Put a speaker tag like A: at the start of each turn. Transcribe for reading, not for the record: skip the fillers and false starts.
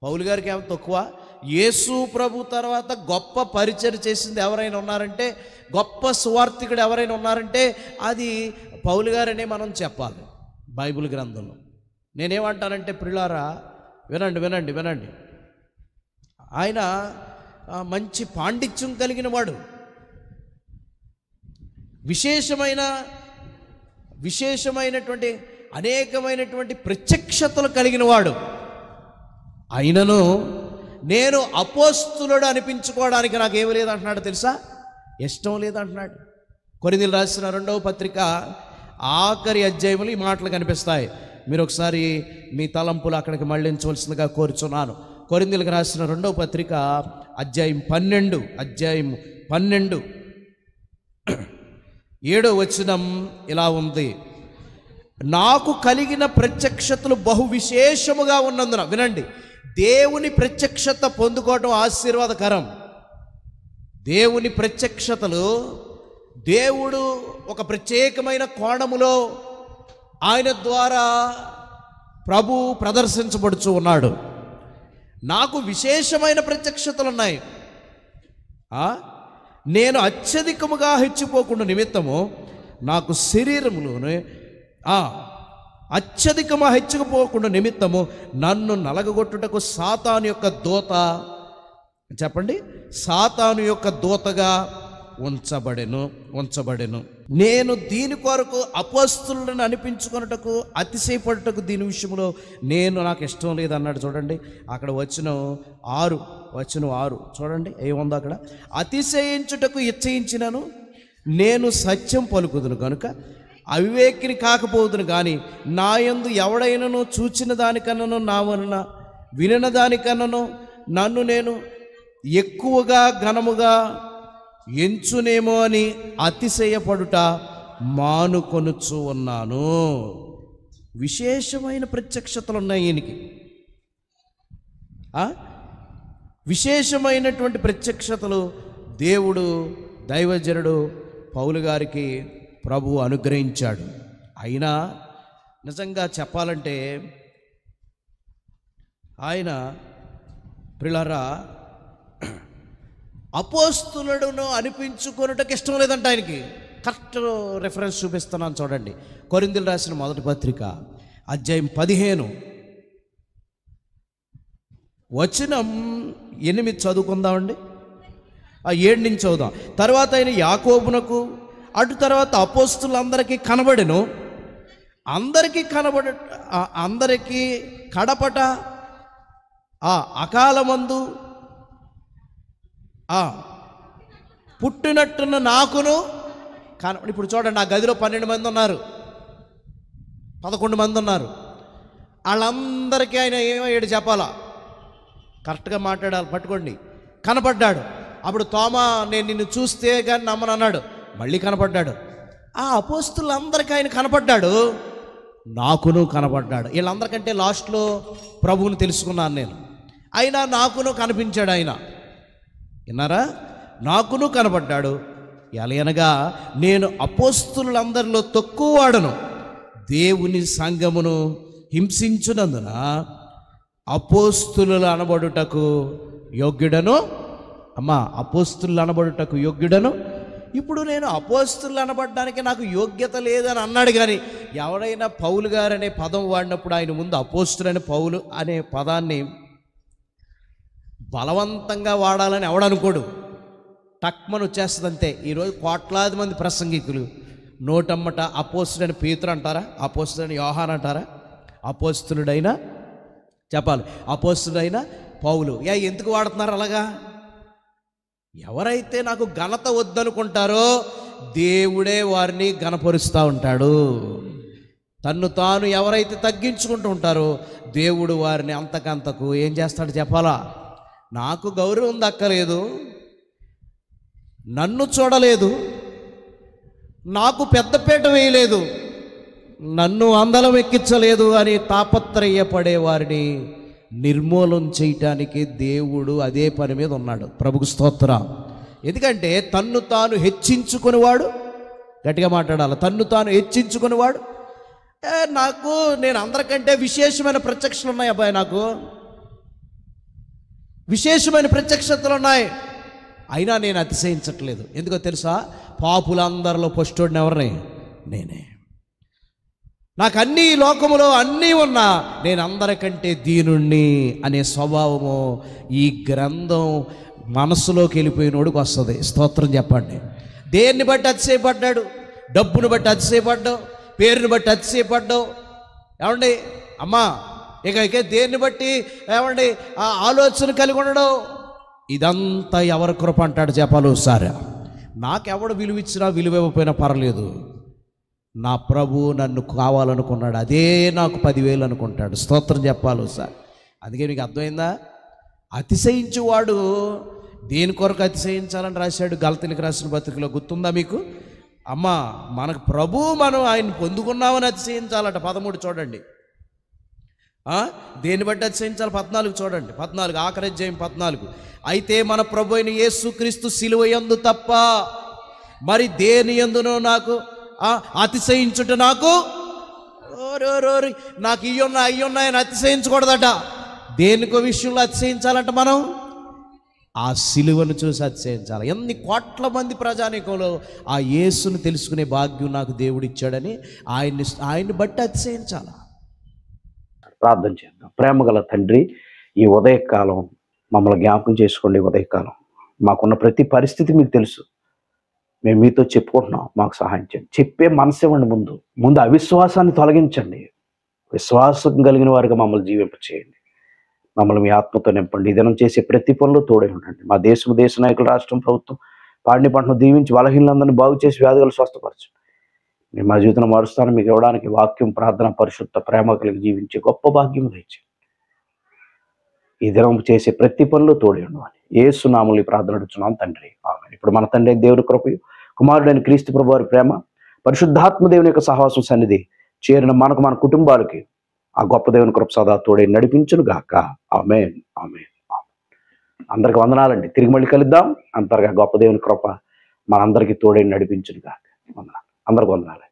A: పౌలు గారికి ఏమో తక్కువ? యేసు ప్రభు తర్వాత గొప్ప పరిచర్య చేసింది ఎవరైనా ఉన్నారంటే, గొప్ప సువార్థికుడు ఎవరైనా ఉన్నారంటే అది పౌలు గారనే మనం చెప్పాలి బైబిల్ గ్రంథంలో. నేనేమంటానంటే ప్రియులారా, వినండి వినండి వినండి. ఆయన మంచి పాండిత్యం కలిగిన వాడు, విశేషమైనటువంటి అనేకమైనటువంటి ప్రత్యక్షతలు కలిగిన వాడు. అయినను నేను అపోస్తులుడు అనిపించుకోవడానికి నాకేమి లేదంటున్నాడు తెలుసా? ఇష్టం లేదంటున్నాడు. కొరింథీయులకు రాసిన 2వ పత్రిక ఆఖరి అధ్యాయంలో ఈ మాటలు కనిపిస్తాయి. మీరు ఒకసారి మీ తలంపులు అక్కడికి మళ్ళించవలసిందిగా కోరుచున్నాను. కొరింథీయులకు రాసిన 2వ పత్రిక అధ్యాయం 12 7వ వచనం ఇలా ఉంది. నాకు కలిగిన ప్రత్యక్షతలు బహు విశేషముగా ఉన్నందున, వినండి, దేవుని ప్రత్యక్షత పొందుకోవటం ఆశీర్వాదకరం. దేవుని ప్రత్యక్షతలు దేవుడు ఒక ప్రత్యేకమైన కోణములో ఆయన ద్వారా ప్రభు ప్రదర్శించబడుచు ఉన్నాడు. నాకు విశేషమైన ప్రత్యక్షతలు ఉన్నాయి. నేను అత్యధికముగా హెచ్చిపోకుండా నిమిత్తము నాకు శరీరములోనే అత్యధికముగా హెచ్చుకుపోకుండా నిమిత్తము నన్ను నలగగొట్టుటకు సాతాను యొక్క దూత, చెప్పండి, సాతాను యొక్క దూతగా ఉంచబడెను. నేను దీని కొరకు అపోస్తులను అనిపించుకొనుటకు అతిశయపడుటకు దీని విషయంలో నాకు ఇష్టం లేదన్నాడు. చూడండి అక్కడ వచనం 6 చూడండి ఏముందో అక్కడ. అతిశయించుటకు ఇచ్చయించినను నేను సత్యం పలుకుదును కనుక అవివేకిని కాకపోదును, కానీ నా యందు ఎవడైనను చూచిన దానికన్నను నా వలన వినిన దానికన్నను నన్ను నేను ఎక్కువగా ఘనముగా ఎంచునేమో అని అతిశయపడుట మానుకొనుచు ఉన్నాను. విశేషమైన ప్రత్యక్షతలు ఉన్నాయి ఈయనకి. విశేషమైనటువంటి ప్రత్యక్షతలు దేవుడు దైవజనుడు పౌలు గారికి ప్రభువు అనుగ్రహించాడు. అయినా నిజంగా చెప్పాలంటే ఆయన ప్రియులారా అపోస్తులుడును అనిపించుకొనుటకు ఇష్టం లేదంట ఆయనకి. కరెక్ట్ రెఫరెన్స్ చూపిస్తున్నాను చూడండి. కొరింథీయులకు రాసిన 1వ పత్రిక అధ్యాయం 15 వచనం 8 చదువుకుందామండి. 7 నుంచి చదువుదాం. తర్వాత ఆయన యాకోబునకు అటు తర్వాత అపోస్తులందరికీ కనబడెను. అందరికీ కడపట అకాలమందు పుట్టినట్టున్న నాకును ఇప్పుడు చూడండి, ఆ గదిలో 12 మంది ఉన్నారు, 11 మంది ఉన్నారు. వాళ్ళందరికీ ఆయన ఏమయ్యాడు చెప్పాలా, కరెక్ట్గా మాట్లాడాలి. పట్టుకోండి. కనపడ్డాడు. అప్పుడు తోమా నేను నిన్ను చూస్తే కానీ నమ్మను అన్నాడు. మళ్ళీ కనపడ్డాడు. ఆ అపోస్తులందరికీ ఆయన కనపడ్డాడు, నాకును కనపడ్డాడు. వీళ్ళందరికంటే లాస్ట్లో ప్రభువుని తెలుసుకున్నాను నేను. అయినా నాకును కనిపించాడు ఆయన. విన్నారా? నాకును కనపడ్డాడు. ఎలయనగా నేను అపోస్తులందరిలో తక్కువ వాడను, దేవుని సంఘమును హింసించునందున అపోస్తులు అనబడుటకు యోగ్యుడను. అపోస్తులు అనబడుటకు యోగ్యుడను. ఇప్పుడు నేను అపోస్తులు అనబడడానికి నాకు యోగ్యత లేదని అన్నాడు. కానీ ఎవరైనా పౌలు గారు అనే పదం వాడినప్పుడు ఆయన ముందు అపోస్తులని పౌలు అనే పదాన్ని బలవంతంగా వాడాలని ఎవడనుకోడు, టక్మని వచ్చేస్తుంది అంతే. ఈరోజు కోట్లాది మంది ప్రసంగికులు నోటమ్మట అపోస్తుడని పేతురు అంటారా, అపోస్తుడని యోహాన్ అంటారా, అపోస్తులుడైనా చెప్పాలి, అపోస్తుడైనా పౌలు. ఎందుకు వాడుతున్నారు అలాగా? ఎవరైతే నాకు ఘనత వద్దనుకుంటారో దేవుడే వారిని ఘనపరుస్తూ ఉంటాడు. తన్ను తాను ఎవరైతే తగ్గించుకుంటూ ఉంటారో దేవుడు వారిని అంతకంతకు ఏం చేస్తాడు చెప్పాలా? నాకు గౌరవం దక్కలేదు, నన్ను చూడలేదు, నాకు పెద్దపీట వేయలేదు, నన్ను అందలం ఎక్కించలేదు అని తాపత్రయపడే వారిని నిర్మూలన చేయటానికి దేవుడు అదే పని మీద ఉన్నాడు. ప్రభుకు స్తోత్రం. ఎందుకంటే తన్ను తాను హెచ్చించుకునేవాడు, గట్టిగా మాట్లాడాలి, తన్ను తాను హెచ్చించుకునేవాడు నేను అందరికంటే విశేషమైన ప్రత్యక్షలు ఉన్నాయి అబ్బాయి నాకు. విశేషమైన ప్రత్యక్షతలు ఉన్నాయి. అయినా నేను అతిశయించట్లేదు. ఎందుకో తెలుసా? పాపులందరిలో పొష్టోడిని ఎవరిని? నేనే. నాకు అన్ని లోకములో అన్నీ ఉన్నా నేను అందరికంటే దీనుణ్ణి అనే స్వభావము ఈ గ్రంథం మనసులోకి వెళ్ళిపోయినోడికి వస్తుంది. స్తోత్రం చెప్పండి. దేన్ని బట్టి అతిశయపడ్డాడు? డబ్బును బట్టి అతిశయపడ్డావు, పేరుని బట్టి అతిశయపడ్డావు. ఏమండి అమ్మా, ఇక దేన్ని బట్టి ఏమండి ఆ ఆలోచన కలిగి ఉండడం? ఇదంతా ఎవరి కృప అంటాడు చెప్పాలి ఒకసారి. నాకెవడు విలువ ఇచ్చినా విలువ ఇవ్వకపోయినా పర్లేదు, నా ప్రభు నన్ను కావాలనుకున్నాడు, అదే నాకు 10,000 అనుకుంటాడు. స్తోత్రం చెప్పాలి ఒకసారి. అందుకే మీకు అర్థమైందా? అతిశయించువాడు దేని కొరకు అతిశయించాలని రాశాడు గలతీయులకు రాసిన పత్రికలో, గుర్తుందా మీకు? అమ్మా, మనకు ప్రభు మనం ఆయన పొందుకున్నామని అతిశయించాలట. 13 చూడండి. దేన్ని బట్టి అతిశయించాలి? 14 చూడండి. 14 ఆఖరి అధ్యాయం 14. అయితే మన ప్రభు అయిన యేసుక్రీస్తు సిలువ యందు తప్ప మరి దేని యందునో నాకు అతిశయించుట నాకు నాకు అయ్యున్నాయని అతిశయించకూడదట. దేనికో విషయంలో అతిశయించాలంట మనం? ఆ సిలువను చూసి అతిశయించాలి. ఎన్ని కోట్ల మంది ప్రజానీకంలో ఆ యేసును తెలుసుకునే భాగ్యం నాకు దేవుడు ఇచ్చాడని ఆయన్ని బట్టి అతిశయించాలి.
B: ప్రార్థన చేద్దాం. ప్రేమగల తండ్రి, ఈ ఉదయకాలం మమ్మల్ని జ్ఞాపకం చేసుకోండి. ఉదయకాలం మాకున్న ప్రతి పరిస్థితి మీకు తెలుసు. మేము మీతో చెప్పుకుంటున్నాం, మాకు సహాయం చేయండి. చెప్పే మనసు ఇవ్వండి. ముందు అవిశ్వాసాన్ని తొలగించండి. విశ్వాసం కలిగిన వారిగా మమ్మల్ని జీవింపచేయండి. మమ్మల్ని మీ ఆత్మతో నింపండి. ఈ దినం చేసే ప్రతి పనులు తోడే ఉండండి. మా దేశ నాయకులు, రాష్ట్రం, ప్రభుత్వం పాడిని పంటను దీవించి బలహీనందరినీ బాగు చేసి వ్యాధులు స్వస్థపరచండి. మేము మా జీవితం మారుస్తాను. మీకు ఇవ్వడానికి వాక్యం, ప్రార్థన, పరిశుద్ధ, ప్రేమ కలిగి జీవించే గొప్ప భాగ్యం తెచ్చి ఈ దినం చేసే ప్రతి పనులు తోడే ఉండాలి. యేసు నామములో ప్రార్థన అడుగుతున్నాం తండ్రి, ఆమేన్. ఇప్పుడు మన తండ్రి దేవుని కృపయు, కుమారుడైన క్రీస్తు ప్రభు వారి ప్రేమ, పరిశుద్ధాత్మ దేవుని యొక్క సహవాసం సన్నిధి చేరిన మనకు, మన కుటుంబాలకి ఆ గొప్ప దేవుని కృప సదా తోడే నడిపించును గాక. ఆమేన్, ఆమేన్. అందరికి వందనాలండి. తిరిగి మళ్ళీ కలుద్దాం. అంతగా గొప్ప దేవుని కృప మనందరికీ తోడే నడిపించును గాక. వందనాలు. అందరికి వందనాలు.